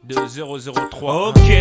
2003. Ok.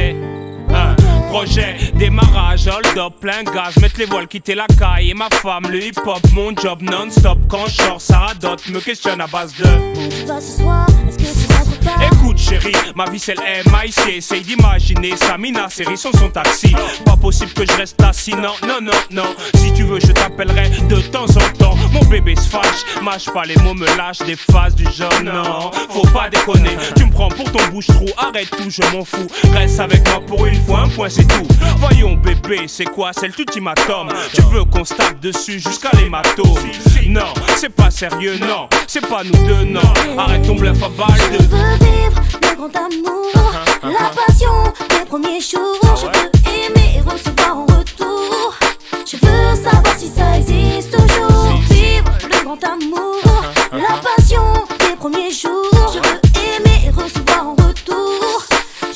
Projet, démarrage, hold up, plein gaz, mettre les voiles, quitter la caille. Et ma femme, le hip-hop, mon job non-stop. Quand je sors, ça radote, me questionne à base de où tu vas ce soir, est-ce que tu rentres pas? écoute chérie, ma vie c'est le MIC. Essaye d'imaginer Samina, série sur son taxi. Pas possible que je reste assis, non, non, non, non. Si tu veux je t'appellerai de temps en temps. Mon bébé se fâche, mâche pas les mots, me lâche des phases du genre non. Faut pas déconner, tu me prends pour ton bouche-trou. Arrête tout, je m'en fous, reste avec moi pour une fois, un point c'est tout. Voyons bébé, c'est quoi, c'est l'ultimatum. Tu veux qu'on se tape dessus jusqu'à l'hématome? Non, c'est pas sérieux, non, c'est pas nous deux, non. Arrête ton bluff à balle Je de veux vivre le grand amour, la passion des premiers jours. Je veux aimer et recevoir en retour. Je veux savoir si ça existe toujours. Vivre le grand amour, la passion des premiers jours. Je veux aimer et recevoir en retour.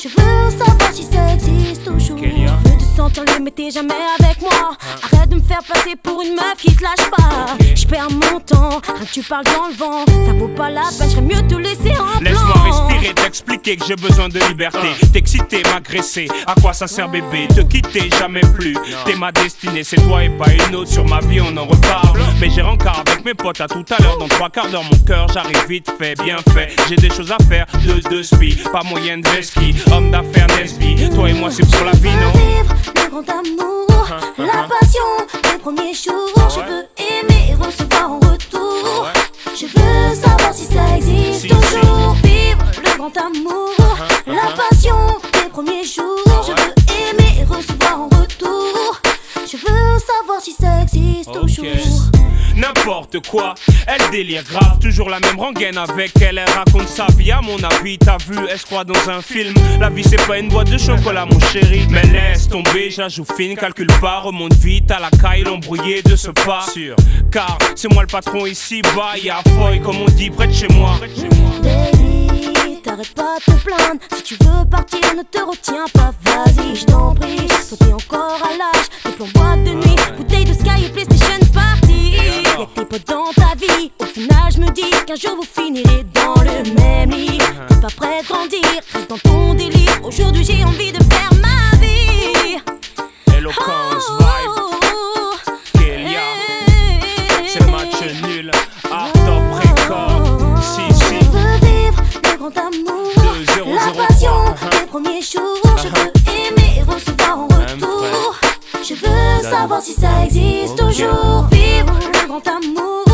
Je veux savoir si ça existe toujours. Je veux te sentir libre mais t'es jamais avec moi. Arrête de me faire passer pour une meuf qui te lâche pas. Je perds mon temps, rien que tu parles dans le vent. Ça vaut pas la peine, j'aimerais mieux te laisser en blanc. laisse-moi respirer, t'expliquer que j'ai besoin de liberté. T'exciter, m'agresser, à quoi ça sert bébé? Te quitter jamais plus, t'es ma destinée. C'est toi et pas une autre, sur ma vie on en reparle. Mais j'ai rencard avec mes potes à tout à l'heure. Dans 3/4 d'heure mon cœur, j'arrive vite fait, bien fait. J'ai des choses à faire, de spi, pas moyen de ski. Homme d'affaires Nesby, toi et moi c'est pour la vie, non? Vivre le grand amour, la passion des premiers jours. Je veux aimer et recevoir en retour. Je veux savoir si ça existe toujours. Vivre le grand amour, la passion des premiers jours. Je veux aimer et recevoir en retour. Je veux savoir si ça existe toujours. N'importe quoi, elle délire grave, toujours la même rengaine avec elle. Elle raconte sa vie, à mon avis, t'as vu, elle se croit dans un film. La vie c'est pas une boîte de chocolat mon chéri. Mais laisse tomber, j'ajoute fine, calcule pas. Remonte vite à la caille, l'embrouillé de ce pas. Car c'est moi le patron ici bas. Y'a Foy comme on dit près de chez moi. Baby, t'arrêtes pas de te plaindre. Si tu veux partir, ne te retiens pas, vas-y, je t'en prie. Toi t'es encore à l'âge, des plans boîte de nuit, bouteille de Sky et PlayStation Party. Y'a que tes potes dans ta vie. Au final, je me dis qu'un jour vous finirez dans le même lit. T'es pas prêt de grandir, reste dans ton délire. Aujourd'hui, j'ai envie de faire ma vie. Eloquence, vibe, Kélia. C'est le match nul, Art Top Record. Si. Je veux vivre le grand amour, 2003. la passion des premiers jours. Je veux aimer et recevoir en retour. Je veux savoir si ça existe toujours. Vivre le grand amour,